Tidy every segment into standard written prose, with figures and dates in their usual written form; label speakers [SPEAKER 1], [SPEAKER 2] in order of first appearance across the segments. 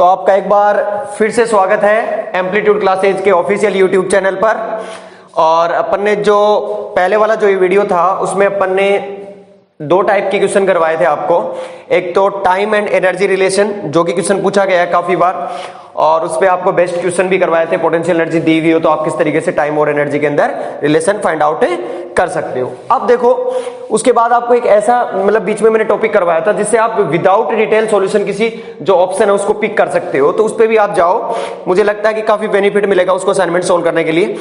[SPEAKER 1] तो आपका एक बार फिर से स्वागत है एम्पलीट्यूड क्लासेज के ऑफिशियल यूट्यूब चैनल पर। और अपन ने जो पहले वाला जो ये वीडियो था उसमें अपन ने दो टाइप के क्वेश्चन करवाए थे आपको। एक तो टाइम एंड एनर्जी रिलेशन, जो कि क्वेश्चन पूछा गया है काफी बार, और उस पे आपको बेस्ट क्वेश्चन भी करवाए थे। पोटेंशियल एनर्जी दी हुई हो तो आप किस तरीके से टाइम और एनर्जी के अंदर रिलेशन फाइंड आउट कर सकते हो। अब देखो, उसके बाद आपको एक ऐसा मतलब बीच में मैंने टॉपिक करवाया था जिससे आप विदाउट डिटेल सॉल्यूशन किसी जो ऑप्शन है उसको पिक कर सकते हो, तो उस पे भी आप जाओ। मुझे लगता है कि काफी बेनिफिट मिलेगा उसको असाइनमेंट सोल्व करने के लिए।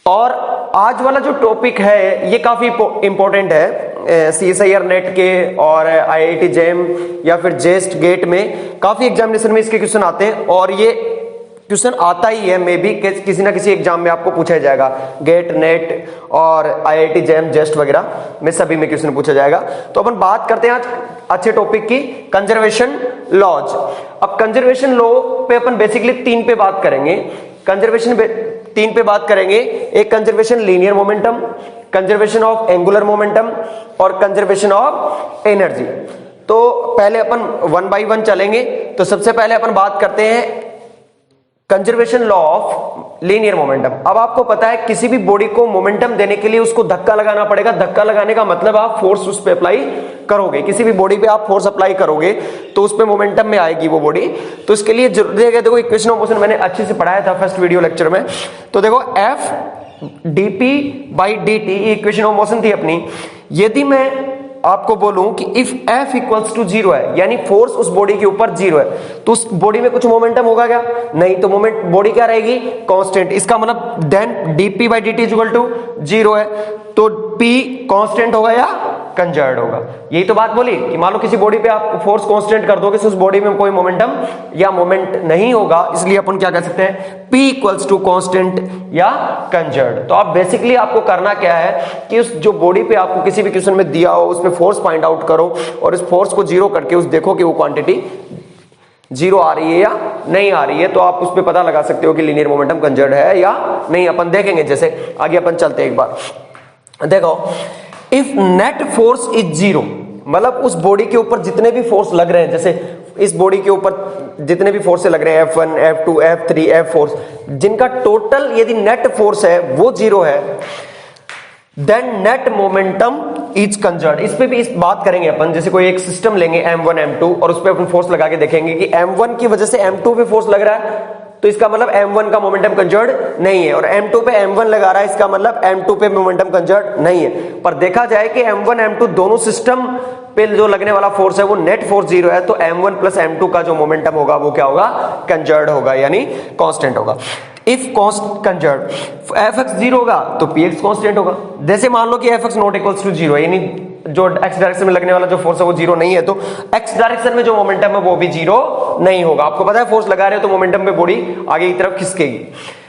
[SPEAKER 1] और आज वाला जो टॉपिक है ये काफी इंपॉर्टेंट है CSIR नेट के और IIT JEM या फिर जेस्ट गेट में काफी एग्जामिनेशन में इसके क्वेश्चन आते हैं। और ये क्वेश्चन आता ही है, मे बी किसी ना किसी एग्जाम में आपको पूछा जाएगा। गेट, नेट और IIT JEM जेस्ट वगैरह में सभी में क्वेश्चन पूछा जाएगा। तो अपन बात करते हैं आज अच्छे टॉपिक की, कंजर्वेशन लॉज। अब कंजर्वेशन लॉ पे अपन बेसिकली तीन पे बात करेंगे। तीन पे बात करेंगे। एक conservation linear momentum, conservation of angular momentum और कंजर्वेशन ऑफ एनर्जी। तो पहले अपन वन बाय वन चलेंगे। तो सबसे पहले अपन बात करते हैं conservation law of linear momentum. अब आपको पता है किसी भी बॉडी को मोमेंटम देने के लिए उसको धक्का लगाना पड़ेगा। धक्का लगाने का मतलब आप फोर्स उस पे अप्लाई करोगे। किसी भी बॉडी पे आप फोर्स अप्लाई करोगे तो उस पे मोमेंटम में आएगी वो बॉडी। तो इसके लिए जरूरी है, देखो इक्वेशन ऑफ मोशन मैंने अच्छे से पढ़ाया था फर्स्ट वीडियो लेक्चर में। तो देखो F dp by dt equation of motion थी अपनी। यदि मैं आपको बोलूं कि इफ F इक्वल्स टू 0 है, यानी फोर्स उस बॉडी के ऊपर 0 है, तो उस बॉडी में कुछ मोमेंटम होगा क्या? नहीं। तो मोमेंट बॉडी क्या रहेगी? कांस्टेंट। इसका मतलब then dp by dt equal to 0 है, तो P कांस्टेंट होगा या कंजर्व्ड होगा। यही तो बात बोली कि मान लो किसी बॉडी पे आप फोर्स कांस्टेंट कर दोगे तो उस बॉडी में कोई मोमेंटम या मोमेंट नहीं होगा, इसलिए अपन क्या कह सकते हैं? P इक्वल्स टू कांस्टेंट या कंजर्व्ड। तो आप बेसिकली आपको करना क्या है कि उस जो बॉडी पे आपको किसी भी क्वेश्चन में दिया हो उसमें फोर्स फाइंड आउट करो और इस फोर्स को जीरो करके उस देखो कि वो क्वांटिटी जीरो आ रही है या नहीं आ रही है। तो आप उस पर पता लगा सकते हो कि लीनियर मोमेंटम कंजर्व्ड है या नहीं। अपन देखेंगे, जैसे आगे अपन चलते एक बार। देखो, इफ नेट फोर्स इज 0, मतलब उस बॉडी के ऊपर जितने भी फोर्स लग रहे हैं, जैसे इस बॉडी के ऊपर जितने भी फोर्स लग रहे हैं F1, F2, F3, F4, जिनका टोटल यदि नेट फोर्स है वो 0 है, then net momentum is conserved. इस पे भी इस बात करेंगे अपन। जैसे कोई एक सिस्टम लेंगे M1, M2 और उस पे अपन फोर्स लगा के देखेंगे कि M1 की वजह से M2 पे फोर्स लग रहा है, तो इसका मतलब M1 का मोमेंटम कंजर्व्ड नहीं है। और M2 पे M1 लगा रहा है, इसका मतलब M2 पे मोमेंटम कंजर्व्ड नहीं है। पर देखा जाए कि M1, M2 दोनों सिस्टम पे जो लगने वाला फोर्स है वो नेट फोर्स 0 है, तो M1 प्लस M2 का जो मोमेंटम होगा वो क्या होगा? कंजर्व्ड होगा, यानी कांस्टेंट होगा। इफ कॉन्स्ट कंजर्व्ड Fx 0 होगा तो Px कांस्टेंट होगा। जैसे मान लो कि Fx नॉट इक्वल्स टू 0, यानी जो x डायरेक्शन में लगने वाला जो फोर्स है वो 0 नहीं है, तो x डायरेक्शन में जो मोमेंटम है वो भी 0 नहीं होगा। आपको पता है फोर्स लगा रहे हो तो मोमेंटम में बॉडी आगे की तरफ खिसकेगी,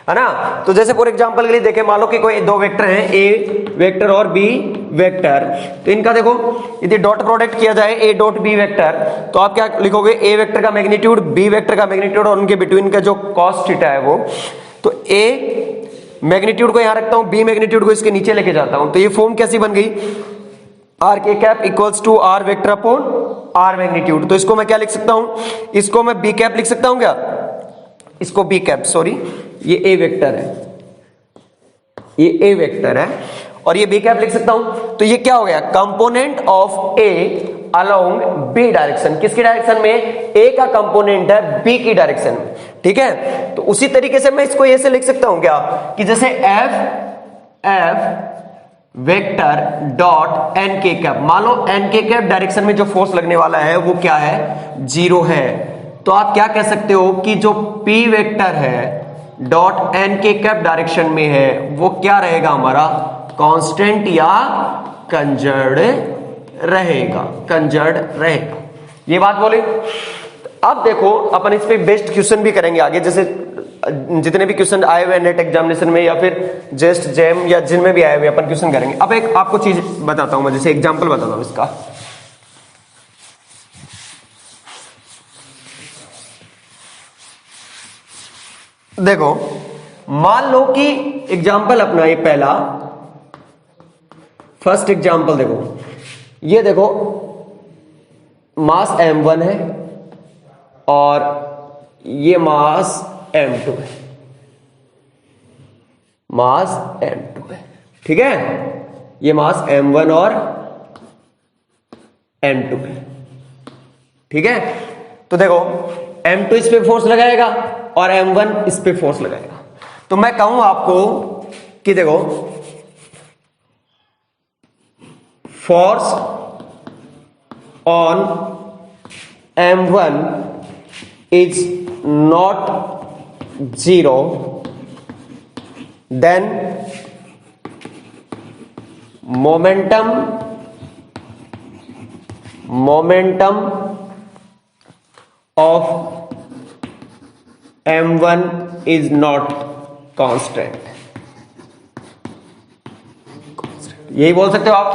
[SPEAKER 1] है ना। तो जैसे फॉर एग्जांपल के लिए देखें, मान लो कि कोई दो वेक्टर हैं, A वेक्टर और B वेक्टर। तो इनका देखो यदि डॉट प्रोडक्ट किया जाए A डॉट B वेक्टर, तो आप क्या लिखोगे? A वेक्टर का मैग्नीट्यूड, B वेक्टर का मैग्नीट्यूड और उनके बिटवीन का जो कॉस थीटा है वो। तो A मैग्नीट्यूड को यहां रखता हूं, B मैग्नीट्यूड को इसके नीचे लेके जाता हूं, तो ये फॉर्म कैसी बन गई? आर के cap equals to R vector upon R magnitude. तो इसको मैं क्या लिख सकता हूं? इसको मैं बी कैप लिख सकता हूं क्या? इसको बी कैप, सॉरी, ये ए वेक्टर है, ये ए वेक्टर है और ये बी कैप लिख सकता हूं। तो ये क्या हो गया? Component of A along B direction. किसकी डायरेक्शन में? ए का कंपोनेंट है बी की डायरेक्शन में, ठीक है। तो उसी तरीके से मैं इसको ऐसे लिख सकता हूं क्या कि जैसे एफ वेक्टर डॉट एन के कैप। मान लो एन के कैप डायरेक्शन में जो फोर्स लगने वाला है वो क्या है? 0 है। तो आप क्या कह सकते हो कि जो P वेक्टर है डॉट एन के कैप डायरेक्शन में है वो क्या रहेगा हमारा? कांस्टेंट या कंजर्व्ड रहेगा, कंजर्व्ड रहेगा। ये बात बोले। अब देखो अपन इस पे बेस्ट क्वेश्चन भी करेंगे आगे, जैसे जितने भी क्वेश्चन आए हुए नेट एग्जामिनेशन में या फिर जेस्ट जेम या जिनमें भी आए हुए अपन क्वेश्चन करेंगे। अब एक आपको चीज बताता हूं मैं, जैसे एग्जांपल बताता हूं इसका। देखो, मान लो कि एग्जांपल अपना ये पहला फर्स्ट एग्जांपल देखो, ये देखो मास M1 है और ये मास m2 है, मास m2 है, ठीक है। ये मास m1 और m2 है, ठीक है। तो देखो m2 इस पे फोर्स लगाएगा और m1 इस पे फोर्स लगाएगा। तो मैं कहूं आपको कि देखो force on m1 is not 0, then momentum of m1 is not constant। यही बोल सकते हो आप।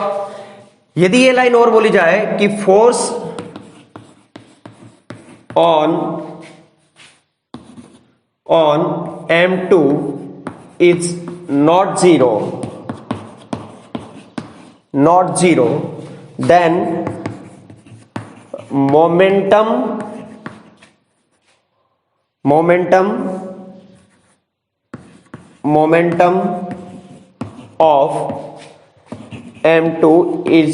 [SPEAKER 1] यदि ये लाइन और बोली जाए कि force on m2 is not zero, then momentum of m2 is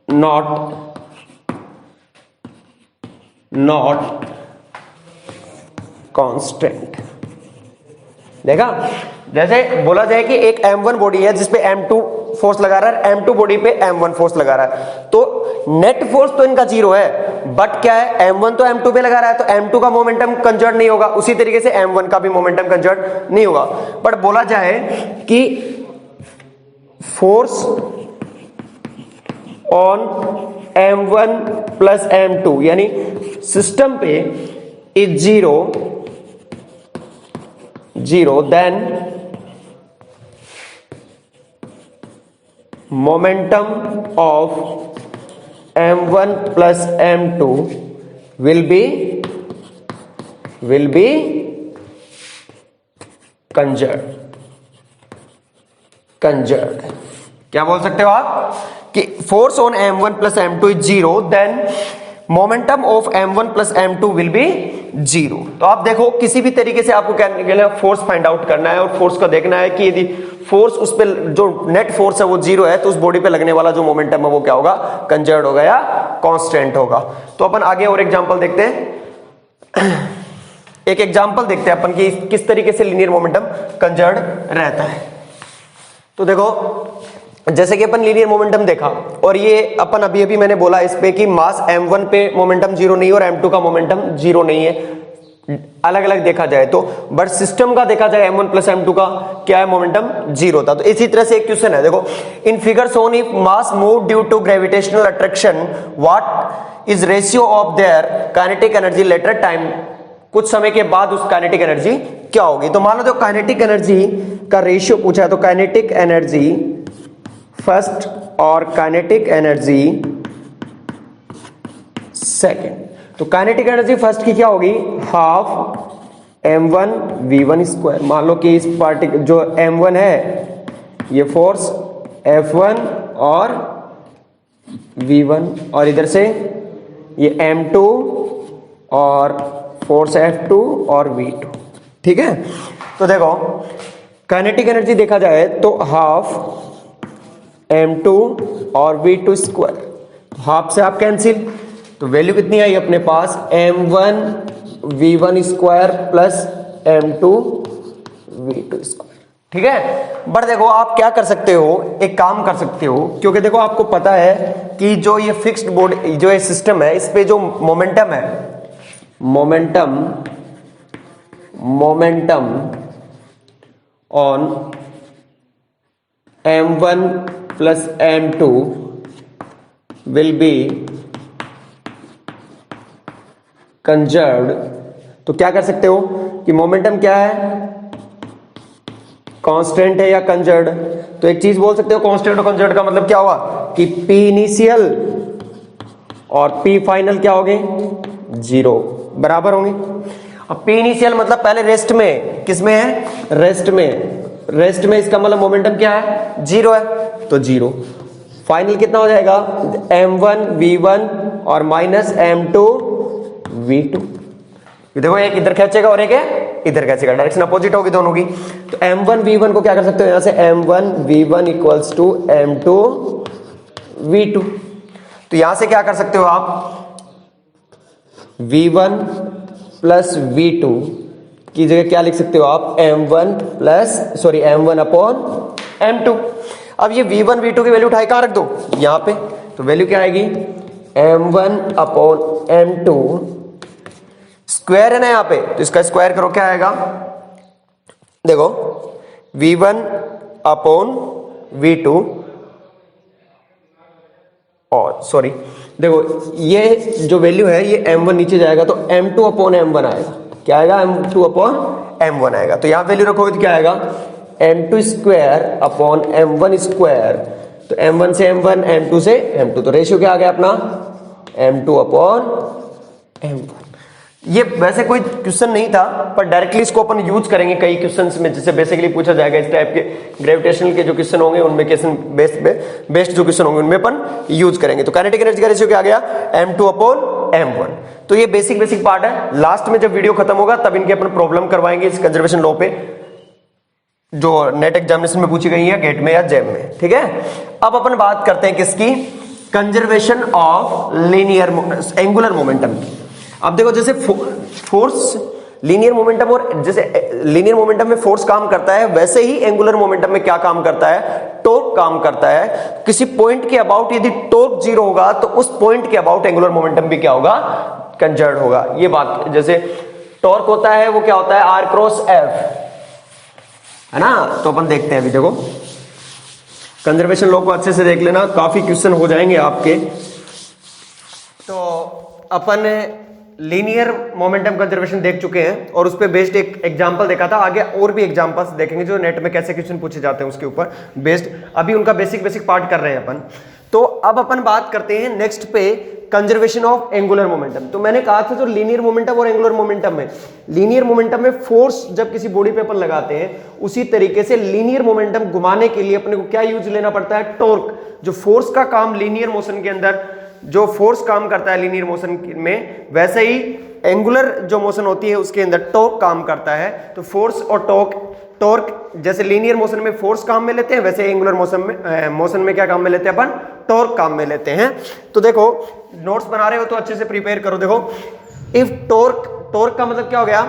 [SPEAKER 1] not constant. देखा, जैसे बोला जाए कि एक m1 बॉडी है जिसपे m2 फोर्स लगा रहा है, m2 बॉडी पे m1 फोर्स लगा रहा है, तो नेट फोर्स तो इनका जीरो है, बट क्या है m1 तो m2 पे लगा रहा है, तो m2 का मोमेंटम कंजर्व नहीं होगा, उसी तरीके से m1 का भी मोमेंटम कंजर्व नहीं होगा। बट बोला जाए कि force on m1 plus m2 यानी सिस्टम पे is zero, then momentum of m1 plus m2 will be conserved। क्या बोल सकते हो आप कि force on m1 plus m2 is 0, then momentum of m1 plus m2 will be 0। तो आप देखो किसी भी तरीके से आपको क्या करना है, फोर्स फाइंड आउट करना है और फोर्स का देखना है कि यदि फोर्स उस पे जो नेट फोर्स है वो 0 है, तो उस बॉडी पे लगने वाला जो मोमेंटम है वो क्या होगा, कंजर्व होगा या कांस्टेंट होगा। तो अपन आगे और एग्जांपल देखते हैं। एक एग्जांपल देखते हैं अपन कि किस तरीके से लीनियर मोमेंटम कंजर्व रहता है। तो देखो जैसे कि अपन लीनियर मोमेंटम देखा, और ये अपन अभी मैंने बोला इस पे कि मास m1 पे मोमेंटम 0 नहीं है और m2 का मोमेंटम 0 नहीं है, अलग अलग देखा जाए तो, बट सिस्टम का देखा जाए m1 प्लस m2 का क्या है, मोमेंटम 0 था। तो इसी तरह से एक क्वेश्चन है, देखो in figure shown if mass move due to gravitational attraction what is ratio of their kinetic energy later time. कुछ समय के बाद उस काइनेटिक एनर्जी क्या होगी। तो मान लो तो काइनेटिक एनर्जी का रेशियो पूछा है, तो काइनेटिक एनर्जी फर्स्ट और काइनेटिक एनर्जी सेकंड। तो काइनेटिक एनर्जी फर्स्ट की क्या होगी, हाफ m1 v1 स्क्वायर। मान लो कि इस पार्टिकल जो m1 है ये फोर्स F1 और v1, और इधर से ये m2 और फोर्स F2 और v2, ठीक है। तो देखो काइनेटिक एनर्जी देखा जाए तो हाफ m2 और v2 स्क्वायर, हाफ से आप कैंसिल, तो वैल्यू कितनी आई अपने पास, m1 v1 square plus m2 v2 square, ठीक है। बट देखो आप क्या कर सकते हो, एक काम कर सकते हो, क्योंकि देखो आपको पता है कि जो ये फिक्स्ड बॉडी जो ये सिस्टम है, इस पे जो मोमेंटम है, momentum on m1 plus m2 will be conserved. तो क्या कर सकते हो कि मोमेंटम क्या है, कांस्टेंट है या कंजर्व्ड। तो एक चीज बोल सकते हो, कांस्टेंट और कंजर्व्ड का मतलब क्या हुआ कि P इनिशियल और P फाइनल क्या होंगे, 0 बराबर होंगे। अब P इनिशियल मतलब पहले रेस्ट में, किस में है, रेस्ट में इसका मतलब मोमेंटम क्या है, 0 है, तो 0। फाइनल कितना हो जाएगा, m1 v1 और माइनस m2 v2, देखो एक इधर खींचेगा और एक इधर खींचेगा, डायरेक्शन अपोजिट होगी दोनों की। तो m1 v1 को क्या कर सकते हो यहां से, m1 v1 equals to m2 v2। तो यहां से क्या कर सकते हो आप, v1 प्लस v2 की जगह क्या लिख सकते हो आप, m1 अपॉन m2। अब ये v1 v2 की वैल्यू उठाए कहां रख दो, यहां पे। तो वैल्यू क्या आएगी, m1 अपॉन m2, स्क्वायर है ना यहाँ पे, तो इसका स्क्वायर करो, क्या आएगा, देखो v1 अपॉन v2, और सॉरी देखो ये जो वैल्यू है ये m1 नीचे जाएगा तो m2 अपॉन m1 आएगा। क्या आएगा, m2 अपॉन m1 आएगा। तो यहां वैल्यू रखोगे तो क्या आएगा, m2 square upon m1 square. तो m1 से m1, m2 से m2, तो रेशियो क्या आ गया अपना, m2 अपॉन m1। ये वैसे कोई क्वेश्चन नहीं था, पर डायरेक्टली इसको अपन यूज करेंगे कई क्वेश्चंस में, जिससे बेसिकली पूछा जाएगा इस टाइप के ग्रेविटेशनल के जो क्वेश्चन होंगे उनमें, क्वेश्चन बेस्ड जो क्वेश्चन होंगे उनमें अपन यूज करेंगे। तो काइनेटिक एनर्जी का रेशियो क्या आ गया, m2 अपॉन m1। तो ये बेसिक पार्ट है। लास्ट में जब वीडियो खत्म होगा तब इनके अपन प्रॉब्लम करवाएंगे इस कंजर्वेशन लॉ पे, जो नेट एग्जामिनेशन में पूछी गई है गेट में या जैम में, ठीक है। अब अपन बात करते हैं किसकी, कंजर्वेशन ऑफ एंगुलर मोमेंटम की। अब देखो जैसे फोर्स लीनियर मोमेंटम, और जैसे लीनियर मोमेंटम में फोर्स काम करता है, वैसे ही एंगुलर मोमेंटम में क्या काम करता है, टॉर्क काम करता है। किसी पॉइंट के अबाउट यदि टॉर्क जीरो होगा तो उस पॉइंट के अबाउट एंगुलर मोमेंटम भी क्या होगा, कंजर्व होगा। ये बात, जैसे टॉर्क होता है वो क्या होता है, आर क्रॉस एफ, है ना। तो अपन देखते हैं अभी, देखो कंजर्वेशन लॉ को अच्छे से देख लेना, काफी क्वेश्चन हो जाएंगे आपके। तो अपन लीनियर मोमेंटम कंजर्वेशन देख चुके हैं और उस पे बेस्ड एक एग्जांपल देखा था। आगे और भी एग्जांपल्स देखेंगे जो नेट में कैसे क्वेश्चन पूछे जाते हैं उसके ऊपर बेस्ड। अभी उनका बेसिक पार्ट कर रहे हैं अपन। तो अब अपन बात करते हैं नेक्स्ट पे, कंजर्वेशन ऑफ एंगुलर मोमेंटम। तो मैंने कहा था जो लीनियर मोमेंटम और एंगुलर मोमेंटम में, लीनियर मोमेंटम में फोर्स जब किसी बॉडी पे अपन लगाते हैं, उसी तरीके से लीनियर मोमेंटम घुमाने के लिए अपने को क्या यूज लेना पड़ता है, टॉर्क। जो फोर्स का काम लीनियर मोशन के अंदर, जो फोर्स काम करता है लीनियर मोशन में, वैसे ही एंगुलर जो मोशन होती है उसके अंदर टॉर्क काम करता है। तो फोर्स और टॉर्क जैसे लीनियर मोशन में फोर्स काम में लेते हैं, वैसे एंगुलर मोशन में क्या काम में लेते हैं अपन, टॉर्क काम में लेते हैं। तो देखो नोट्स बना रहे हो तो अच्छे से प्रिपेयर करो। देखो इफ टॉर्क का मतलब क्या हो गया,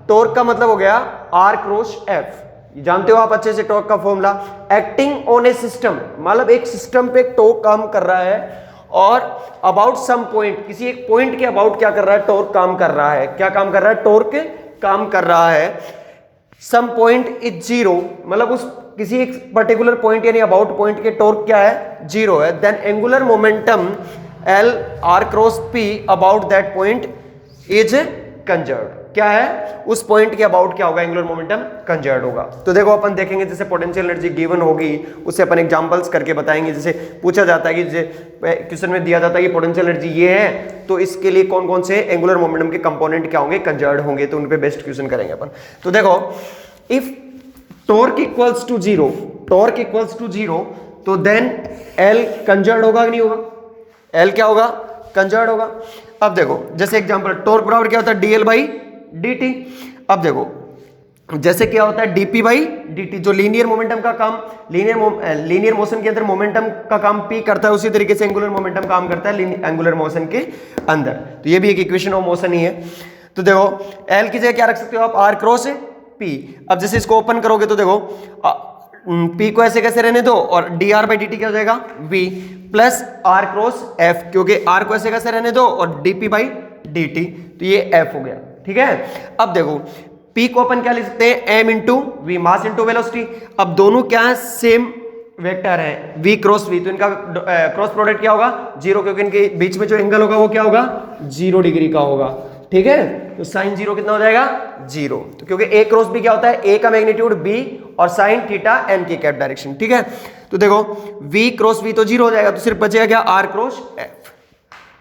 [SPEAKER 1] टॉर्क का मतलब हो गया आर क्रॉस एफ। जानते हो आप अच्छे से टॉर्क का formula, acting on A system, मतलब एक सिस्टम पे टॉर्क काम कर रहा है और अबाउट सम पॉइंट, किसी एक पॉइंट के अबाउट क्या कर रहा है, टॉर्क काम कर रहा है। क्या काम कर रहा है, टॉर्क काम कर रहा है। सम पॉइंट इज जीरो, मतलब उस किसी एक पर्टिकुलर पॉइंट यानी अबाउट पॉइंट के टॉर्क क्या है, जीरो है। Then angular momentum L R cross P about that point is conserved. क्या है, उस पॉइंट के अबाउट क्या होगा, एंगुलर मोमेंटम कंजर्व्ड होगा। तो देखो अपन देखेंगे, जैसे पोटेंशियल एनर्जी गिवन होगी उससे अपन एग्जांपल्स करके बताएंगे। जैसे पूछा जाता है कि क्वेश्चन में दिया जाता है कि पोटेंशियल एनर्जी ये है, तो इसके लिए कौन कौन से एंगुलर मोमेंटम के कंपोनेंट क्या होंगे, कंजर्व्ड होंगे, तो उन पे बेस्ट क्वेश्चन करेंगे अपन। तो देखो if torque equals to zero, torque equals to zero, तो देन एल कंजर्व्ड होगा कि नहीं होगा, एल क्या होगा, कंजर्व्ड होगा। अब देखो जैसे एग्जांपल, टॉर्क बराबर क्या होता है, डीएल बाई dt। अब देखो जैसे क्या होता है dp बाई dt, जो लीनियर मोमेंटम का काम, लीनियर मोशन के अंदर मोमेंटम का काम p करता है, उसी तरीके से एंगुलर मोमेंटम काम करता है एंगुलर मोशन के अंदर। तो ये भी एक इक्वेशन ऑफ मोशन ही है। तो देखो l की जगह क्या रख सकते हो आप, r क्रॉस p। अब जैसे इसको ओपन करोगे तो देखो p को ऐसे कैसे रहने दो और dr बाई dt क्या हो जाएगा, v plus r cross f, क्योंकि r को ऐसे कैसे रहने दो और dp बाई dt, तो ये f हो गया, ठीक है। अब देखो P को अपन क्या लिख सकते हैं, m into v, mass into velocity. अब दोनों क्या है, सेम वेक्टर है, v क्रॉस v, तो इनका क्रॉस प्रोडक्ट क्या होगा, जीरो, क्योंकि इनके बीच में जो एंगल होगा वो क्या होगा, 0 डिग्री का होगा, ठीक है। तो साइन जीरो कितना हो जाएगा, 0। तो क्योंकि a क्रॉस b क्या होता है, a का मैग्नीट्यूड b और साइन थीटा n की कैप डायरेक्शन, ठीक है। तो देखो v क्रॉस v तो 0 हो जाएगा, तो सिर्फ बचेगा क्या, r क्रॉस f।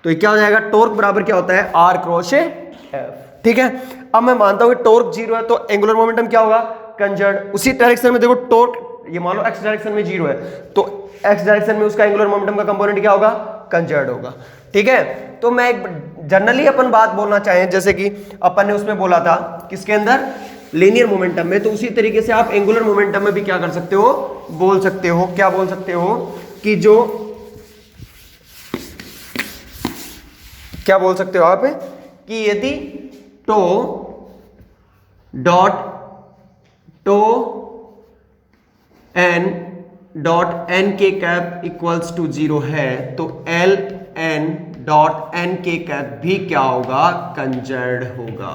[SPEAKER 1] तो ये क्या हो जाएगा, टॉर्क बराबर क्या होता है, r क्रॉस f, ठीक है। अब मैं मानता हूं कि टॉर्क 0 है तो एंगुलर मोमेंटम क्या होगा, कंजर्व्ड। उसी डायरेक्शन में देखो टॉर्क, ये मान लो x डायरेक्शन में 0 है, तो x डायरेक्शन में उसका एंगुलर मोमेंटम का कंपोनेंट क्या होगा, कंजर्व्ड होगा, ठीक है। तो मैं जनरली अपन बात बोलना चाहें जैसे कि अपन ने उसमें बोला था किसके अंदर, लीनियर मोमेंटम में, तो उसी तरीके से आप एंगुलर मोमेंटम में भी क्या कर सकते हो, बोल सकते हो, क्या बोल सकते हो कि जो, क्या बोल सकते हो आप कि यदि टो डॉट एन के कैप इक्वल्स टू 0 है तो एल एन डॉट एन के कैप भी क्या होगा, कंजर्व्ड होगा,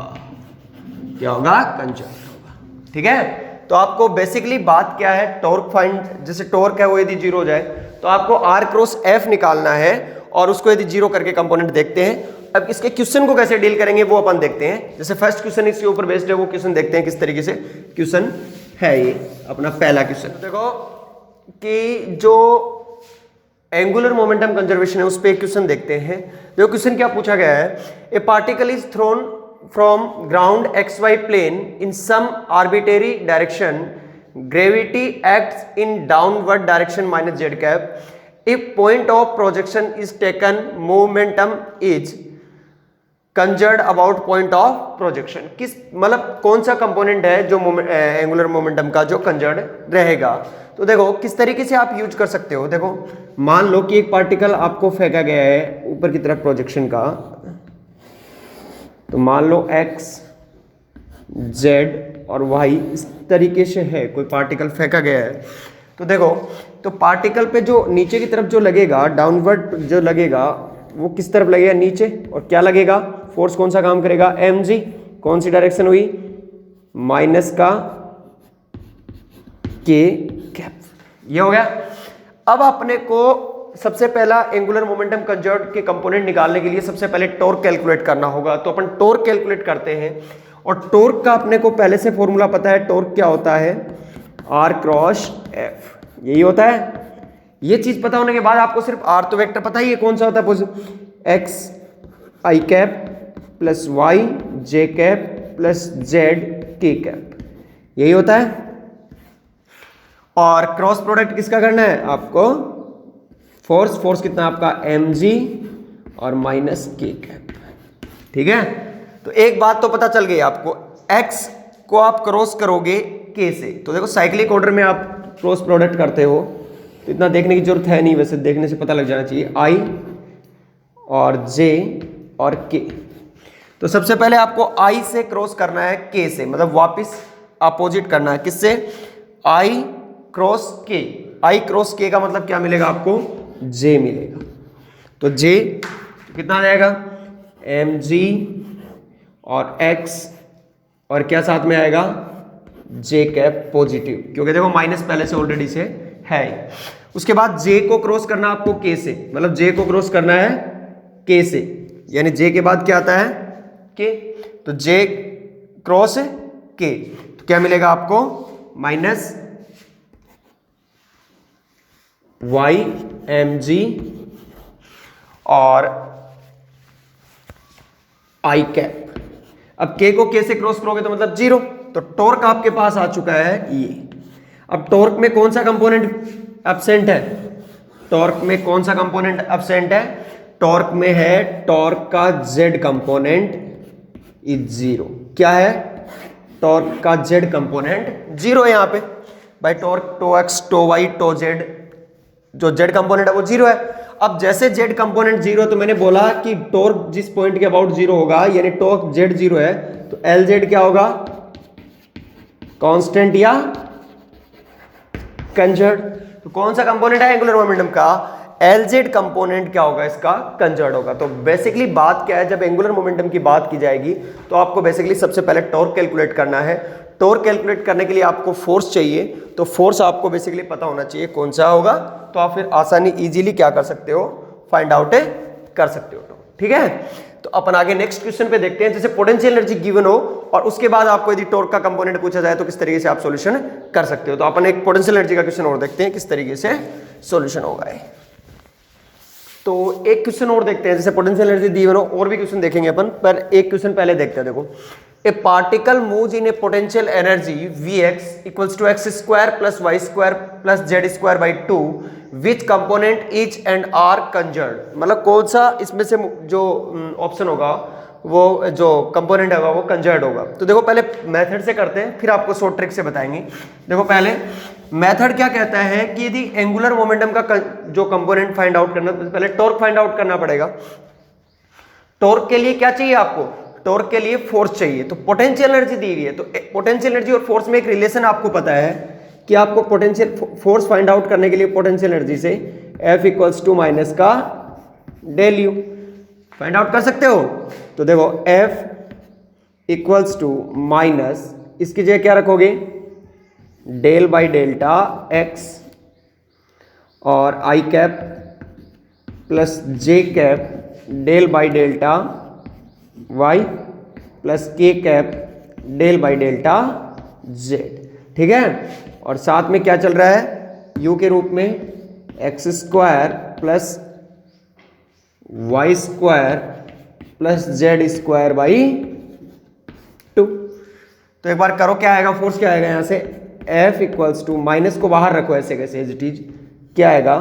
[SPEAKER 1] क्या होगा, कंजर्व्ड होगा। ठीक है, तो आपको बेसिकली बात क्या है, टॉर्क फाइंड, जैसे टॉर्क है वो यदि 0 हो जाए तो आपको आर क्रॉस एफ निकालना है और उसको यदि 0 करके कंपोनेंट देखते हैं। अब इसके क्वेश्चन को कैसे डील करेंगे वो अपन देखते हैं। जैसे फर्स्ट क्वेश्चन इसके ऊपर बेस्ड है, वो क्वेश्चन देखते हैं किस तरीके से क्वेश्चन है। ये अपना पहला क्वेश्चन देखो कि जो एंगुलर मोमेंटम कंजर्वेशन है उस पे क्वेश्चन देखते हैं। जो क्वेश्चन क्या पूछा गया है, a particle is thrown from ground X Y plane in some arbitrary direction, gravity acts in downward direction minus Z cap, if point of projection is taken momentum is conserved about point of projection. किस मतलब कौन सा component है जो angular momentum का जो conserved रहेगा। तो देखो किस तरीके से आप यूज कर सकते हो। देखो मान लो कि एक पार्टिकल आपको फेंका गया है ऊपर की तरफ प्रोजेक्शन का, तो मान लो x z और y इस तरीके से है, कोई पार्टिकल फेंका गया है। तो देखो तो पार्टिकल पे जो नीचे की तरफ जो लगेगा, डाउनवर्ड जो लगेगा वो किस तरफ लगेगा, नीचे, और क्या लगेगा, फोर्स कौन सा काम करेगा, mg। कौन सी डायरेक्शन हुई, माइनस का k कैप। ये हो गया। अब अपने को सबसे पहला एंगुलर मोमेंटम कंजर्व्ड के कंपोनेंट निकालने के लिए सबसे पहले टॉर्क कैलकुलेट करना होगा। तो अपन टॉर्क कैलकुलेट करते हैं और टॉर्क का अपने को पहले से फॉर्मूला पता है। टॉर्क क्या होता है, r क्रॉस f, यही होता है। ये चीज पता होने के बाद आपको सिर्फ r तो वेक्टर पता ही है कौन सा होता है, x i cap plus y j cap plus z k cap, यही होता है। और क्रॉस प्रोडक्ट किसका करना है आपको, फोर्स कितना आपका mg और माइनस k कैप। ठीक है, तो एक बात तो पता चल गई आपको, x को आप क्रॉस करोगे k से। तो देखो साइक्लिक ऑर्डर में आप क्रॉस प्रोडक्ट करते हो तो इतना देखने की जरूरत है नहीं, वैसे देखने से पता लग जाना चाहिए, i और j और k। तो सबसे पहले आपको i से क्रॉस करना है k से, मतलब वापस अपोजिट करना है, किससे, i cross k। i cross k का मतलब क्या मिलेगा आपको, j मिलेगा। तो j कितना आ जाएगा, mg और x और क्या साथ में आएगा, j कैप पॉजिटिव, क्योंकि देखो माइनस पहले से ऑलरेडी से है। उसके बाद j को क्रॉस करना आपको k से, मतलब j को क्रॉस करना है k से, यानी j के बाद क्या आता है, k। तो j क्रॉस k, तो क्या मिलेगा आपको, माइनस y mg और i कैप। अब k को k से क्रॉस करोगे तो मतलब 0, तो टॉर्क आपके पास आ चुका है ये। अब टॉर्क में कौन सा कंपोनेंट एब्सेंट है, टॉर्क में कौन सा कंपोनेंट एब्सेंट है, टॉर्क में है टॉर्क का z कंपोनेंट इज 0। क्या है, टॉर्क का z कंपोनेंट 0 है यहाँ पे भाई। Torque tau x tau y tau z, जो z कंपोनेंट है वो 0 है। अब जैसे z कंपोनेंट 0, तो मैंने बोला कि टॉर्क जिस पॉइंट के अबाउट 0 होगा, यानी टॉर्क z 0 है, तो Lz क्या होगा, कांस्टेंट या कंजर्व्ड। तो कौन सा कंपोनेंट है एंगुलर मोमेंटम का, Lz कंपोनेंट क्या होगा, इसका कंजर्व्ड होगा। तो बेसिकली बात क्या है, जब एंगुलर मोमेंटम की बात की जाएगी तो आपको बेसिकली सबसे पहले टॉर्क कैलकुलेट करना है। टॉर्क कैलकुलेट करने के लिए आपको फोर्स चाहिए, तो फोर्स आपको बेसिकली पता होना चाहिए कौन सा होगा, तो आप फिर आसानी इजीली क्या कर सकते हो, फाइंड आउट कर सकते हो। ठीक है, तो अपन आगे नेक्स्ट क्वेश्चन पे देखते हैं। जैसे पोटेंशियल एनर्जी गिवन हो और उसके बाद आपको यदि टॉर्क का कंपोनेंट पूछा जाए तो किस तरीके से आप सॉल्यूशन कर सकते हो। तो अपन एक पोटेंशियल एनर्जी का क्वेश्चन और देखते हैं किस तरीके से सॉल्यूशन होगा। तो एक क्वेश्चन और देखते हैं, जैसे पोटेंशियल एनर्जी दी हो, और भी क्वेश्चन देखेंगे अपन, पर एक क्वेश्चन पहले देखते हैं। देखो a particle moves in a potential energy Vx equals to X square plus Y square plus Z square by 2 which component each and are conserved. मतलब कौन सा इसमें से जो ऑप्शन होगा वो जो कंपोनेंट होगा वो कंजर्व्ड होगा। तो देखो पहले मेथड से करते हैं, फिर आपको शॉर्ट ट्रिक से बताएंगे। देखो पहले मेथड क्या कहता है कि यदि एंगुलर मोमेंटम का जो कंपोनेंट फाइंड आउट करना, तो पहले टॉर्क फाइंड आउट करना पड़ेगा। टॉर्क के लिए क्या चाहिए आपको? टॉर्क के लिए फोर्स चाहिए। तो पोटेंशियल एनर्जी दी हुई है, तो पोटेंशियल एनर्जी और फोर्स में एक रिलेशन आपको पता है कि आपको पोटेंशियल फोर्स फाइंड आउट करने के लिए पोटेंशियल एनर्जी से F इक्वल्स टू माइनस का डेल यू फाइंड आउट कर सकते हो। तो देखो F इक्वल्स टू माइनस, इसकी जगह क्या रखोगे? डेल बाई डेल्टा x और I cap plus J cap del by delta y plus K cap del by delta z। ठीक है, और साथ में क्या चल रहा है? u के रूप में X square plus Y square plus Z square by 2। तो एक बार करो, क्या आएगा? फोर्स क्या आएगा यहाँ से? F इक्वल्स टू, माइनस को बाहर रखो ऐसे कैसे एज इट इज, क्या आएगा?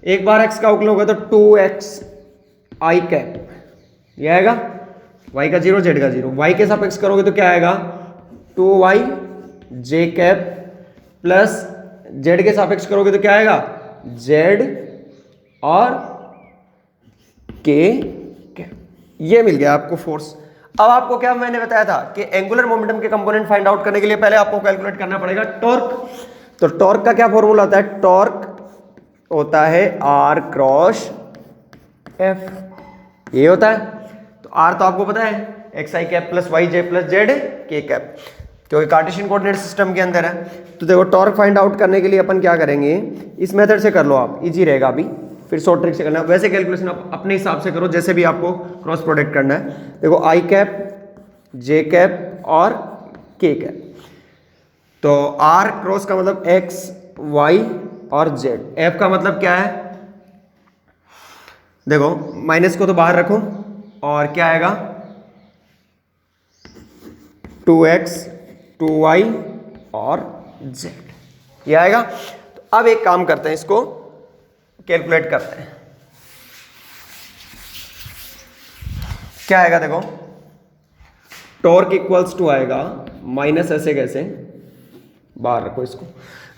[SPEAKER 1] एक बार x का उकल होगा तो 2x आई कैप, ये आएगा। y का 0 z का 0, y के सापेक्ष करोगे तो क्या आएगा? 2y j cap plus z के सापेक्ष करोगे तो क्या आएगा? z और k कैप। ये मिल गया आपको फोर्स। अब आपको क्या मैंने बताया था कि एंगुलर मोमेंटम के कंपोनेंट फाइंड आउट करने के लिए पहले आपको कैलकुलेट करना पड़ेगा टॉर्क। तो टॉर्क का क्या फॉर्मूला होता है? टॉर्क होता है r क्रॉस f, ये होता है। तो r तो आपको पता है x I cap plus Y J plus Z के कैप, क्योंकि कार्टेशियन कोऑर्डिनेट सिस्टम के अंदर है। तो देखो टॉर्क फाइंड आउट करने के लिए अपन क्या करेंगे, इस मेथड से कर लो आप, इजी रहेगा। अभी फिर शॉर्ट ट्रिक से करना, वैसे कैलकुलेशन आप अपने हिसाब से करो जैसे भी आपको क्रॉस प्रोडक्ट करना है। देखो आई कैप जे कैप और के कैप, तो आर क्रॉस का मतलब एक्स वाई और जेड, एफ का मतलब क्या है? देखो माइनस को तो बाहर रखो और क्या आएगा? 2x 2y और z, ये आएगा। तो अब एक काम करते हैं, इसको कैलकुलेट करते हैं। क्या आएगा? देखो टॉर्क इक्वल्स टू आएगा माइनस, ऐसे कैसे, बाहर रखो इसको।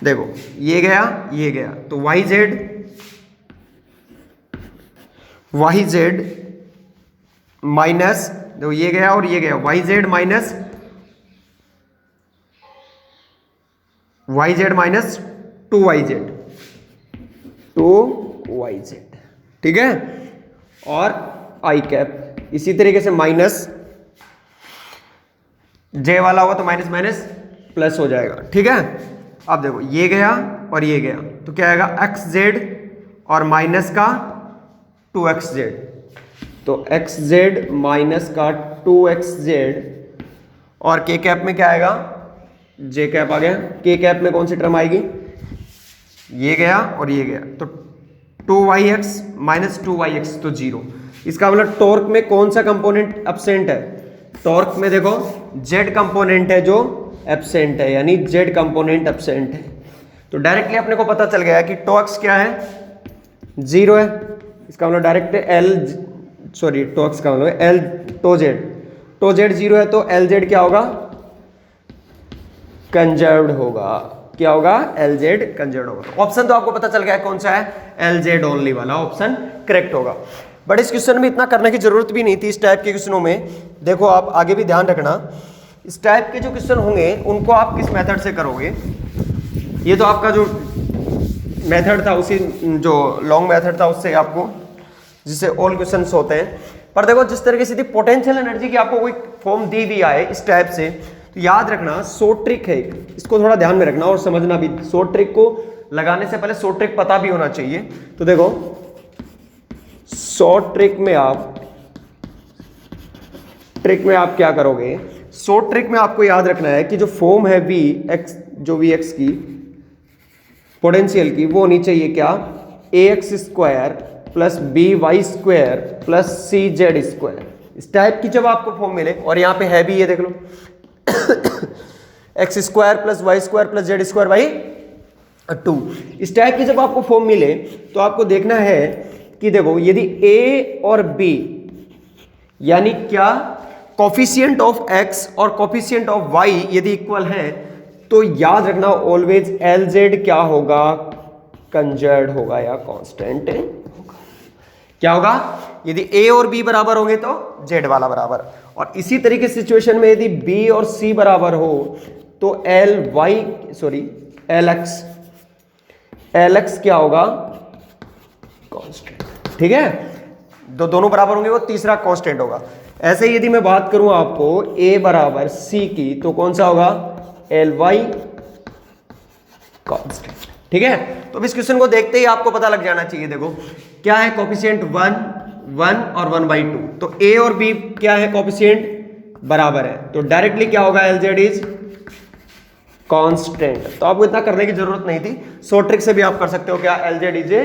[SPEAKER 1] देखो ये गया ये गया, तो वाई जेड माइनस, देखो ये गया और ये गया, वाई जेड माइनस 2yz, ठीक है। और आई कैप इसी तरीके से माइनस, जे वाला होगा तो माइनस माइनस प्लस हो जाएगा, ठीक है। अब देखो ये गया और ये गया, तो क्या आएगा? एक्स जेड और माइनस का 2xz, तो xz माइनस का 2xz, और के कैप में क्या आएगा? जे कैप आ गया। के कैप में कौन सी टर्म आएगी? ये गया और ये गया, तो 2yx माइनस 2yx, तो 0। इसका मतलब टॉर्क में कौन सा कंपोनेंट एब्सेंट है? टॉर्क में देखो z कंपोनेंट है जो एब्सेंट है, यानी z कंपोनेंट एब्सेंट है। तो डायरेक्टली अपने को पता चल गया कि टॉर्क क्या है? 0 है। इसका मतलब डायरेक्ट टॉर्क का मतलब एल टो जेड 0 है, तो एल जेड क्या होगा? कंजर्व्ड होगा। क्या होगा? एल जेड कंजर्व्ड होगा। ऑप्शन तो आपको पता चल गया है कौन सा है? एल जेड ओनली वाला ऑप्शन करेक्ट होगा। बट इस क्वेश्चन में इतना करने की जरूरत भी नहीं थी। इस टाइप के क्वेश्चनों में देखो आप आगे भी ध्यान रखना, इस टाइप के जो क्वेश्चन होंगे उनको आप किस मेथड से करोगे। ये तो आपका जो मेथड था, उसी जो लॉन्ग मेथड था उससे आपको, जिससे ऑल क्वेश्चंस होते हैं। पर देखो जिस तरीके से पोटेंशियल एनर्जी की आपको कोई फॉर्म दी हुई आए इस टाइप से, तो याद रखना शॉर्ट ट्रिक है, इसको थोड़ा ध्यान में रखना और समझना भी। शॉर्ट ट्रिक को लगाने से पहले शॉर्ट ट्रिक पता भी होना चाहिए। तो देखो शॉर्ट ट्रिक में आप क्या करोगे? शॉर्ट ट्रिक में आपको याद रखना है कि जो फॉर्म है वी एक्स की पोटेंशियल की, वो होनी चाहिए क्या? ax square plus B Y square plus C Z square. इस टाइप की जब आपको फॉर्म मिले, और यहाँ पे है भी ये देख लो X square plus Y square plus Z square by 2, इस टाइप की जब आपको फॉर्म मिले तो आपको देखना है कि देखो यदि ए और बी यानी क्या कोफिशिएंट ऑफ एक्स और कोफिशिएंट ऑफ वाई यदि इक्वल है तो याद रखना ऑलवेज एल जेड क्या होगा, कंजर्व्ड होगा या कांस्टेंट होगा। क्या होगा, यदि ए और बी बराबर होंगे तो जेड वाला बराबर, और इसी तरीके सिचुएशन में यदि बी और सी बराबर हो तो एल एक्स क्या होगा, कांस्टेंट। ठीक है, दोनों बराबर होंगे वो तीसरा कांस्टेंट होगा। ऐसे ही यदि मैं बात करूं आपको ए बराबर सी की तो कौन सा होगा, एल वाई कांस्टेंट। ठीक है, तो अब इस क्वेश्चन को देखते ही आपको पता लग जाना चाहिए। देखो क्या है कोफिशिएंट 1 1 और 1/2, तो ए और बी क्या है कोफिशिएंट बराबर है, तो डायरेक्टली क्या होगा एल जेड इज कांस्टेंट। तो आपको इतना करने की जरूरत नहीं थी, शॉर्ट ट्रिक से भी आप कर सकते हो क्या, L Z is a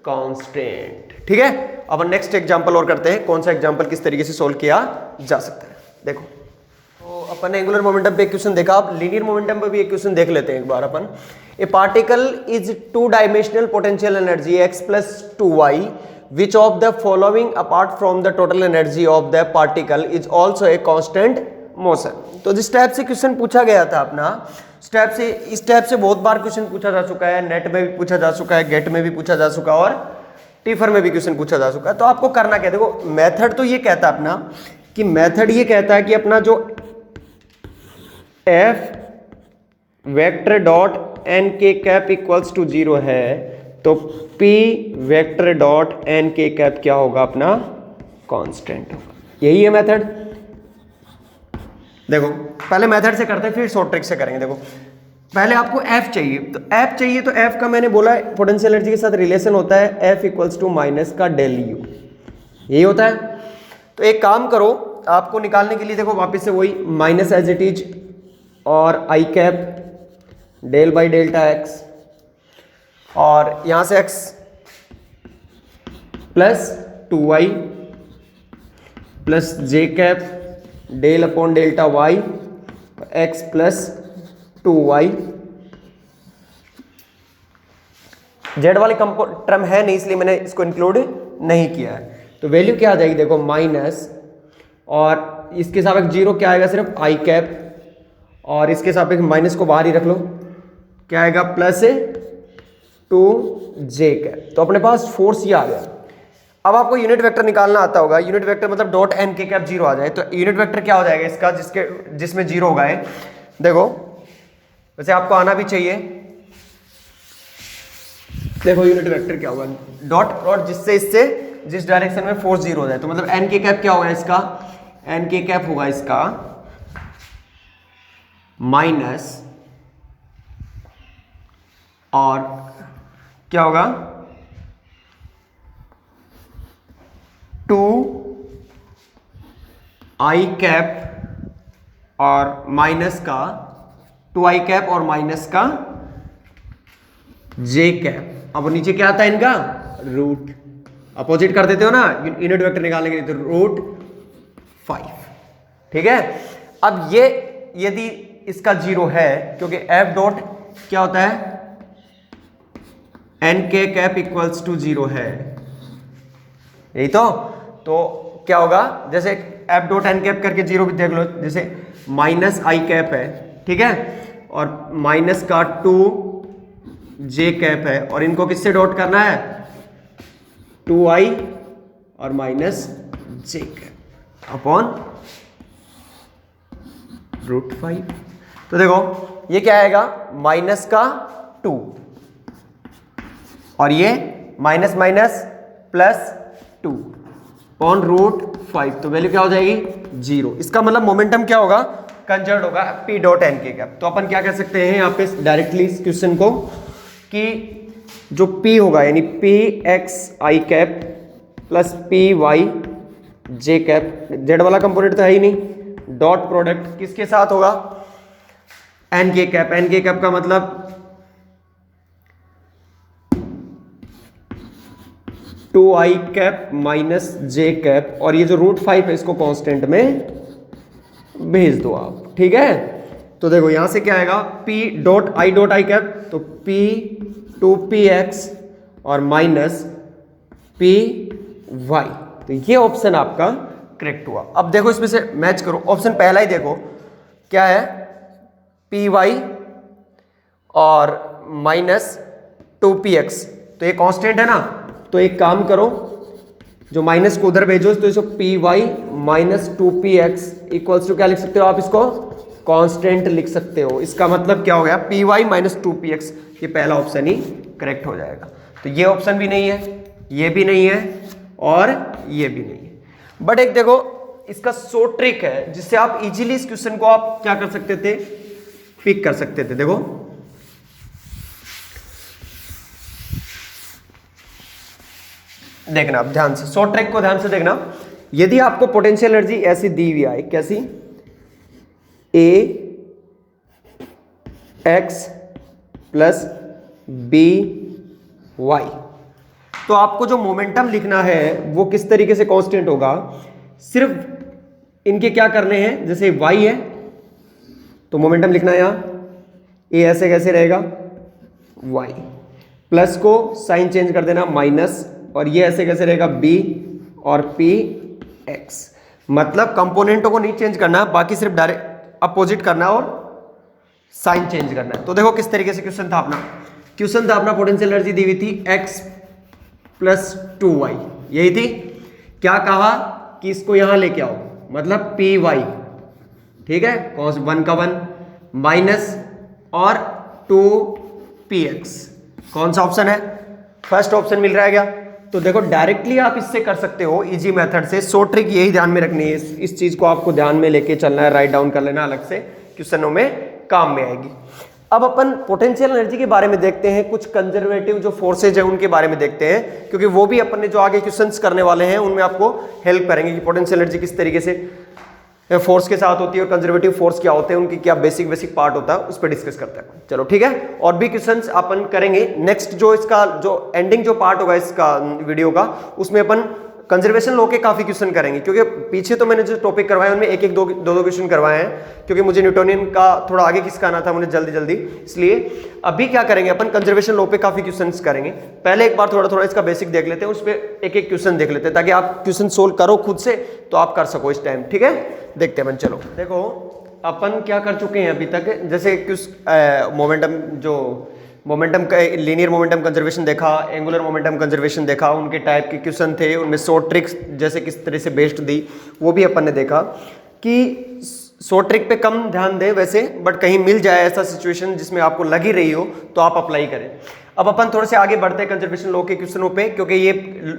[SPEAKER 1] constant. ठीक है, अब नेक्स्ट एग्जांपल और करते हैं, कौन सा एग्जांपल किस तरीके से सोल्व किया जा सकता है। देखो तो अपन ने एंगुलर मोमेंटम पे एक क्वेश्चन देखा, अब लीनियर मोमेंटम पे भी एक क्वेश्चन देख लेते हैं एक बार अपन। A particle is 2 dimensional potential energy x plus 2y which of the following apart from the total energy of the particle is also a constant motion। तो जिस टाइप से क्वेश्चन पूछा गया था अपना, इस टाइप से बहुत बार क्वेश्चन पूछा जा चुका है, नेट में भी पूछा जा चुका है, गेट में भी पूछा जा चुका है और टीफर में भी क्वेश्चन पूछा जा चुका है। तो आपको करना क्या, देखो मेथड तो ये कहता है अपना कि मेथड ये कहता है कि अपना जो एफ वेक्टर डॉट एन के कैप इक्वल्स टू 0 है तो पी वेक्टर डॉट एन के कैप क्या होगा, अपना कांस्टेंट होगा। यही है मेथड। देखो पहले मेथड से करते हैं फिर शॉर्ट ट्रिक से करेंगे। देखो पहले आपको एफ चाहिए, तो एफ चाहिए तो एफ का मैंने बोला पोटेंशियल एनर्जी के साथ रिलेशन होता है एफ इक्वल्स टू माइनस का डेल यू, यही होता है। तो एक काम करो, आपको निकालने के लिए देखो वापस से वही माइनस एज इट इज और I cap del by delta X, और यहां से x plus 2y plus J cap del upon delta y x plus 2y। Z वाली टर्म है नहीं इसलिए मैंने इसको इंक्लूड नहीं किया है। तो वैल्यू क्या आ जाएगी, देखो माइनस और इसके सापेक्ष 0 क्या आएगा, सिर्फ आई कैप, और इसके सापेक्ष माइनस को बाहर ही रख लो, क्या आएगा प्लस 2j कैप। तो अपने पास फोर्स ये आ गया। अब आपको यूनिट वेक्टर निकालना आता होगा, यूनिट वेक्टर मतलब डॉट एन के कैप 0 आ जाए तो यूनिट वेक्टर क्या हो जाएगा इसका, जिसमें 0 होगा है। देखो वैसे आपको आना भी चाहिए, देखो यूनिट वेक्टर क्या होगा, डॉट जिससे इससे जिस डायरेक्शन में फोर्स 0 हो जाए, तो मतलब एन के कैप क्या होगा इसका, एन के कैप होगा इसका माइनस और क्या होगा 2i कैप और माइनस का 2i कैप और माइनस का j कैप। अब नीचे क्या आता है इनका रूट, अपोजिट कर देते हो ना यूनिट वेक्टर निकालने के लिए, तो रूट 5। ठीक है, अब ये यदि इसका 0 है क्योंकि f डॉट क्या होता है एन के कैप इक्वल्स टू 0 है, यही तो क्या होगा, जैसे एफ डॉट एन कैप करके 0 भी देख लो, जैसे माइनस आई कैप है, ठीक है, और माइनस का 2j कैप है, और इनको किससे डॉट करना है 2i और minus j cap upon root 5। तो देखो ये क्या आएगा माइनस का 2 और ये minus minus plus 2 upon root 5, तो वैल्यू क्या हो जाएगी 0। इसका मतलब मोमेंटम क्या होगा, कंजर्व्ड होगा p डॉट एन के कैप। तो अपन क्या कह सकते हैं यहाँ पे डायरेक्टली इस क्वेश्चन को कि जो p होगा यानी p x i cap plus p y j cap, z वाला कंपोनेंट तो है ही नहीं, डॉट प्रोडक्ट किसके साथ होगा एन के कैप। एन के कैप का मतलब 2i कैप माइनस जे कैप, और ये जो √5 है इसको कांस्टेंट में भेज दो आप, ठीक है। तो देखो यहां से क्या आएगा, p डॉट आई कैप, तो p 2px और माइनस p y, तो ये ऑप्शन आपका करेक्ट हुआ। अब देखो इसमें से मैच करो, ऑप्शन पहला ही देखो क्या है, पी वाई और माइनस 2px, तो ये कांस्टेंट है ना, तो एक काम करो, जो माइनस को उधर भेजो, तो इसको P Y minus 2px equals to क्या लिख सकते हो आप, इसको कांस्टेंट लिख सकते हो। इसका मतलब क्या हो गया, पी वाई माइनस 2px, ये पहला ऑप्शन ही करेक्ट हो जाएगा। तो ये ऑप्शन भी नहीं है, ये भी नहीं है और ये भी नहीं है। बट एक देखो इसका शॉर्ट ट्रिक है जिससे आप इजीली इस क्वेश्चन को आप क्या कर सकते थे, पिक कर सकते थे। देखो देखना आप ध्यान से, शॉर्ट ट्रिक को ध्यान से देखना। यदि आपको पोटेंशियल एनर्जी ऐसी दी हुई है, कैसी, ए एक्स प्लस बी वाई, तो आपको जो मोमेंटम लिखना है वो किस तरीके से कांस्टेंट होगा, सिर्फ इनके क्या करने हैं, जैसे y है तो मोमेंटम लिखना है यहां, ए ऐसे कैसे रहेगा, y, प्लस को साइन चेंज कर देना माइनस, और ये ऐसे कैसे रहेगा, b और p x, मतलब कंपोनेंटों को नहीं चेंज करना, बाकी सिर्फ डायरेक्ट अपोजिट करना और साइन चेंज करना है। तो देखो किस तरीके से क्वेश्चन था अपना पोटेंशियल एनर्जी दी हुई थी x प्लस 2y, यही थी। क्या कहा कि इसको यहां लेके आओ, मतलब पी वाई, ठीक है, कॉस 1 का 1 माइनस और 2px, कौन सा ऑप्शन है, फर्स्ट ऑप्शन मिल रहा है क्या। तो देखो डायरेक्टली आप इससे कर सकते हो इजी मेथड से। शॉर्ट ट्रिक यही ध्यान में रखनी है, इस चीज को आपको ध्यान में लेके चलना है, राइट डाउन कर लेना, अलग से क्वेश्चनों में काम में आएगी। अब अपन पोटेंशियल एनर्जी के बारे में देखते हैं, कुछ कंजर्वेटिव जो फोर्सेज है उनके बारे में देखते हैं, क्योंकि वो भी अपन ने जो आगे क्वेश्चंस करने वाले हैं उनमें आपको हेल्प करेंगे कि पोटेंशियल एनर्जी किस तरीके से फोर्स के साथ होती है और कंजर्वेटिव फोर्स क्या होते हैं, उनकी क्या बेसिक पार्ट होता है, उस पर डिस्कस करते हैं। चलो ठीक है, और भी क्वेश्चंस अपन करेंगे नेक्स्ट, जो इसका जो एंडिंग जो पार्ट होगा इसका वीडियो का, उसमें अपन कंजर्वेशन लॉ के काफी क्वेश्चन करेंगे, क्योंकि पीछे तो मैंने जो टॉपिक करवाए उनमें एक दो क्वेश्चन करवाए हैं, क्योंकि मुझे न्यूटोनियन का थोड़ा आगे किसका आना था, मुझे जल्दी, इसलिए अभी क्या करेंगे अपन, कंजर्वेशन लॉ पे काफी क्वेश्चंस करेंगे। पहले एक बार थोड़ा इसका बेसिक देख लेते हैं, उस पर एक क्वेश्चन देख लेते हैं, ताकि आप क्वेश्चन सोल्व करो खुद से, तो आप कर सको इस टाइम, ठीक है। देखते हैं अपन, चलो देखो अपन क्या कर चुके हैं अभी तक, जैसे मोमेंटम का लीनियर मोमेंटम कंजर्वेशन देखा, एंगुलर मोमेंटम कंजर्वेशन देखा, उनके टाइप के क्वेश्चन थे, उनमें शॉर्ट ट्रिक्स जैसे किस तरह से बेस्ड दी वो भी अपन ने देखा कि शॉर्ट ट्रिक पे कम ध्यान दें वैसे, बट कहीं मिल जाए ऐसा सिचुएशन जिसमें आपको लग ही रही हो तो आप अप्लाई करें। अब अपन थोड़े से आगे बढ़ते हैं कंजर्वेशन लॉ के क्वेश्चनों पे, क्योंकि ये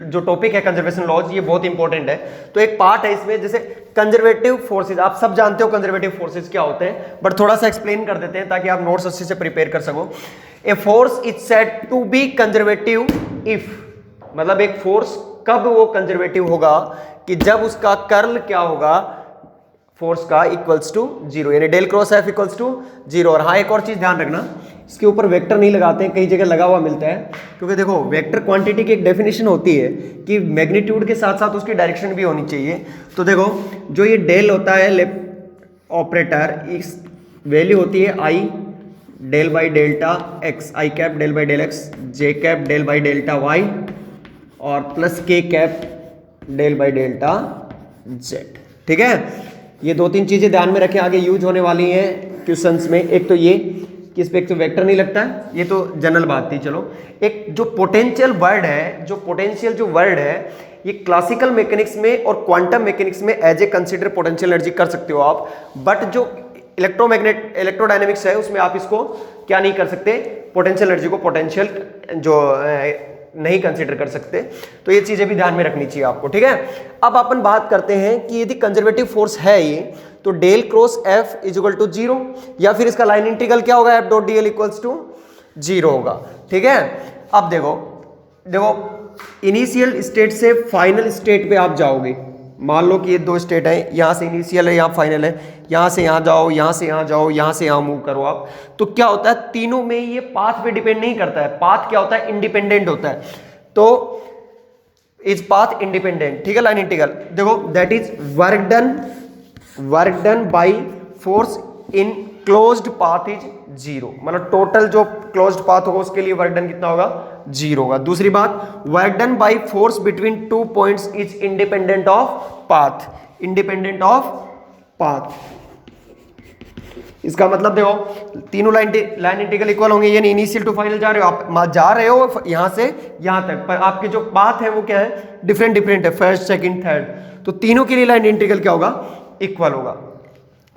[SPEAKER 1] जो टॉपिक है कंजर्वेशन लॉज ये बहुत इंपॉर्टेंट है। तो एक पार्ट है इसमें, जैसे कंजर्वेटिव फोर्सेज, आप सब जानते हो कंजर्वेटिव फोर्सेज क्या होते हैं, बट थोड़ा सा एक्सप्लेन कर देते हैं ताकि आप नोट्स अच्छे से प्रिपेयर कर सको। A force is said to be conservative if, मतलब एक फोर्स कब वो कंजर्वेटिव होगा, कि जब उसका कर्ल क्या होगा फोर्स का, इक्वल्स टू 0, यानी del cross F equals to 0। और हाँ एक और चीज ध्यान रखना, इसके ऊपर वेक्टर नहीं लगाते हैं, कई जगह लगा हुआ मिलता है, क्योंकि देखो वेक्टर क्वांटिटी की एक डेफिनेशन होती है कि मैग्नीट्यूड के साथ साथ उसकी डायरेक्शन भी होनी चाहिए। तो देखो जो ये डेल होता है लेफ्ट ऑपरेटर, इस वैल्यू होती है I del by delta X, I cap del by del X, J cap del by delta Y, और plus K cap del by delta Z, ठीक है। ये 2-3 चीजें ध्यान में रखें, आगे यूज होने वाली हैं क्वेश्चंस में। एक तो ये कि इस पे एक तो वेक्टर नहीं लगता है, ये तो जनरल बात थी। चलो एक जो पोटेंशियल वर्ड है, ये क्लासिकल मैकेनिक्स में और क्वांटम मैकेनिक्स में as a consider potential energy कर सकते हो आप, बट जो इलेक्ट्रोडायनेमिक्स है उसमें आप इसको क्या नहीं कर सकते, पोटेंशियल एनर्जी को पोटेंशियल जो नहीं कंसीडर कर सकते। तो ये चीजें भी ध्यान में रखनी चाहिए आपको, ठीक है। अब अपन बात करते हैं कि यदि कंजर्वेटिव फोर्स है ये, तो del cross F is equal to 0, या फिर इसका लाइन इंटीग्रल क्या होगा, F dot D L equals to 0 होगा, ठीक है। अब देखो इनिशियल स्टेट से फाइनल स्टेट पे आप जाओगे, मान लो कि ये 2 स्टेट है, यहां से इनिशियल है, यहां फाइनल है, यहां से यहां जाओ, यहां से यहां जाओ, यहां से यहां मूव करो आप, तो क्या होता है, तीनों में ये पाथ पे डिपेंड नहीं करता है, पाथ क्या होता है, इंडिपेंडेंट होता है। तो इज पाथ इंडिपेंडेंट, ठीक है, लाइन इंटीग्रल देखो that is work done by force in closed path is zero, मतलब टोटल जो क्लोज्ड पाथ होगा उसके लिए वर्क डन कितना होगा, जीरो होगा। दूसरी बात, work done by force between 2 points is independent of path, independent of path. इसका मतलब देखो तीनों लाइन इंटीग्रल इक्वल होंगे, यानी इनिशियल टू फाइनल जा रहे हो आप, जा रहे हो यहां से यहां तक, पर आपके जो पाथ है वो क्या है, डिफरेंट डिफरेंट है, फर्स्ट सेकंड थर्ड, तो तीनों के लिए लाइन इंटीग्रल क्या होगा, इक्वल होगा।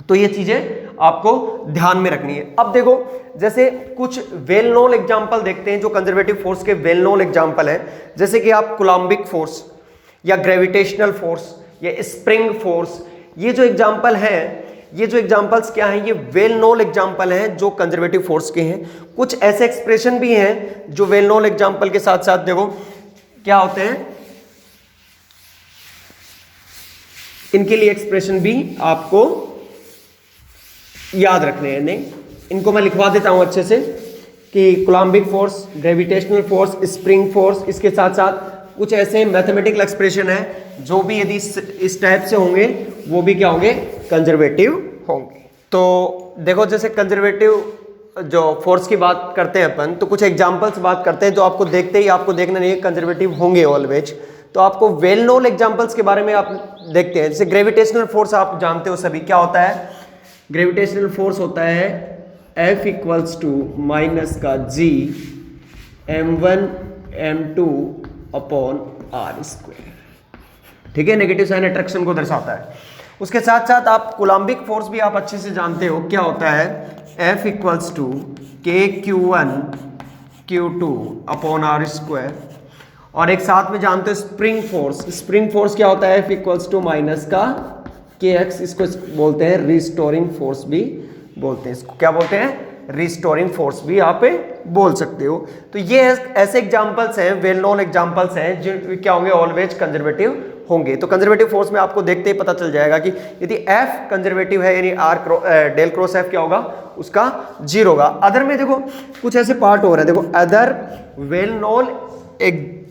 [SPEAKER 1] तो ये चीजें आपको ध्यान में रखनी है। अब देखो जैसे कुछ वेल नोन एग्जांपल देखते हैं जो कंजर्वेटिव फोर्स के वेल नोन एग्जांपल है, जैसे कि आप कूलम्बिक फोर्स या ग्रेविटेशनल फोर्स या स्प्रिंग फोर्स, ये जो एग्जांपल है, ये जो एग्जांपल्स क्या हैं, ये वेल नोन एग्जांपल हैं जो कंजर्वेटिव फोर्स के हैं। कुछ ऐसे एक्सप्रेशन भी हैं जो वेल नोन एग्जांपल के साथ साथ देखो क्या होते हैं, इनके लिए एक्सप्रेशन भी आपको याद रखने हैं। नहीं, इनको मैं लिखवा देता हूं अच्छे से कि Coulombic force, gravitational force, spring force, इसके साथ साथ कुछ ऐसे मैथमेटिकल एक्सप्रेशन है जो भी यदि इस टाइप से होंगे वो भी क्या होंगे, कंजर्वेटिव होंगे। तो देखो जैसे कंजर्वेटिव जो फोर्स की बात करते हैं अपन, तो कुछ एग्जांपल्स बात करते हैं जो आपको देखते ही आपको देखना नहीं है कंजर्वेटिव होंगे ऑलवेज। तो आपको वेल नोन एग्जांपल्स के बारे में आप देखते हैं, जैसे ग्रेविटेशनल फोर्स आप जानते हो सभी, क्या होता है, ग्रेविटेशनल फोर्स होता है F इक्वल्स टू माइनस का G m1 m2 upon r square, ठीक है, नेगेटिव साइन अट्रैक्शन को दर्शाता है। उसके साथ साथ आप कूलम्बिक फोर्स भी आप अच्छे से जानते हो, क्या होता है, F equals to k q1 q2 upon r square. और एक साथ में जानते हो स्प्रिंग फोर्स, स्प्रिंग फोर्स क्या होता है, F इक्वल्स टू माइनस का kx, इसको बोलते हैं रिस्टोरिंग फोर्स भी बोलते हैं, इसको क्या बोलते हैं, रिस्टोरिंग फोर्स भी आप बोल सकते हो। तो ये ऐसे एग्जांपल्स हैं, वेल नोन एग्जांपल्स हैं जो क्या होंगे, ऑलवेज कंजर्वेटिव होंगे। तो कंजर्वेटिव फोर्स में आपको देखते ही पता चल जाएगा कि यदि F कंजर्वेटिव है यानी डेल क्रॉस F क्या होगा, उसका जीरो होगा। अदर में देखो कुछ ऐसे पार्ट हो रहे हैं, देखो other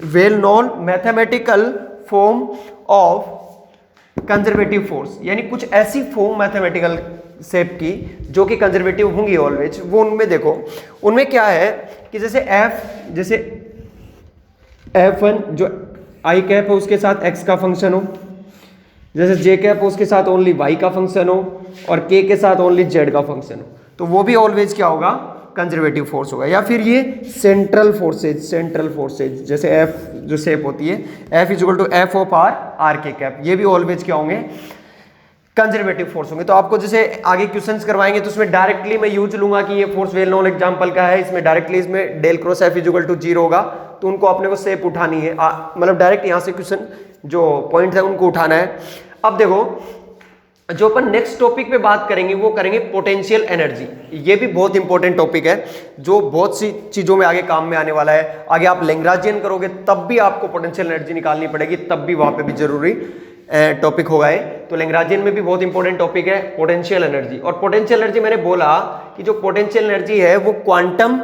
[SPEAKER 1] well known mathematical form of conservative force, यानी कुछ ऐसी फॉर्म मैथमेटिकल शेप की जो कि कंजर्वेटिव होंगी ऑलवेज, वो उनमें देखो, उनमें क्या है कि जैसे F1 जो आई कैप है उसके साथ x का फंक्शन हो, जैसे जे कैप हो उसके साथ ओनली y का फंक्शन हो, और k के साथ ओनली z का फंक्शन हो, तो वो भी ऑलवेज क्या होगा, कंजर्वेटिव फोर्स होगा। या फिर ये सेंट्रल फोर्सेज जैसे F जो शेप होती है, F equal to F of R के कैप, ये भी ऑलवेज क्या होंगे, कंजर्वेटिव फोर्स होंगे। तो आपको जैसे आगे क्वेश्चंस करवाएंगे तो उसमें डायरेक्टली मैं यूज लूंगा कि ये फोर्स वेल नोन एग्जांपल का है, इसमें डायरेक्टली इसमें del cross F equal to zero होगा, तो उनको अपने को शेप उठानी है, मतलब डायरेक्ट यहां से क्वेश्चन जो पॉइंट है उनको उठाना है। अब देखो जो अपन नेक्स्ट टॉपिक पे बात करेंगे वो करेंगे पोटेंशियल एनर्जी। ये भी बहुत इंपॉर्टेंट टॉपिक है जो बहुत सी चीजों में आगे काम में आने वाला है। आगे आप लैग्रांजियन करोगे तब भी आपको पोटेंशियल एनर्जी निकालनी पड़ेगी, तब भी वहां पे भी जरूरी टॉपिक होगा ये। तो लैग्रांजियन में भी बहुत इंपॉर्टेंट टॉपिक है पोटेंशियल एनर्जी। और पोटेंशियल एनर्जी मैंने बोला कि जो पोटेंशियल एनर्जी है वो क्वांटम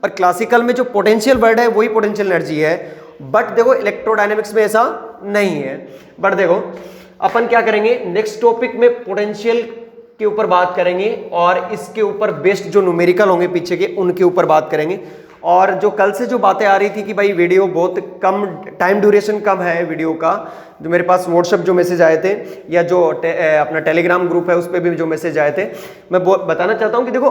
[SPEAKER 1] और क्लासिकल में जो पोटेंशियल वर्ड है वही पोटेंशियल एनर्जी है, बट देखो इलेक्ट्रोडायनेमिक्स में ऐसा नहीं है। बट देखो अपन क्या करेंगे, नेक्स्ट टॉपिक में पोटेंशियल के ऊपर बात करेंगे और इसके ऊपर बेस्ड जो न्यूमेरिकल होंगे पीछे के उनके ऊपर बात करेंगे। और जो कल से जो बातें आ रही थी कि भाई वीडियो बहुत कम, टाइम ड्यूरेशन कम है वीडियो का, जो मेरे पास व्हाट्सएप जो मैसेज आए थे या जो अपना टेलीग्राम ग्रुप है उस पर भी जो मैसेज आए थे, मैं बताना चाहता हूँ कि देखो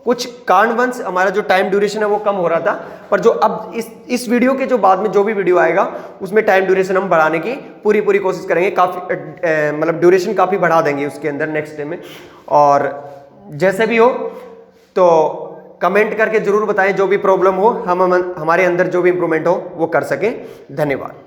[SPEAKER 1] कुछ कारणवश हमारा जो टाइम ड्यूरेशन है वो कम हो रहा था, पर जो अब इस वीडियो के जो बाद में जो भी वीडियो आएगा उसमें टाइम ड्यूरेशन हम बढ़ाने की पूरी कोशिश करेंगे, काफ़ी मतलब ड्यूरेशन काफ़ी बढ़ा देंगे उसके अंदर नेक्स्ट डे में। और जैसे भी हो तो कमेंट करके जरूर बताएं, जो भी प्रॉब्लम हो हम हमारे अंदर जो भी इंप्रूवमेंट हो वो कर सकें। धन्यवाद।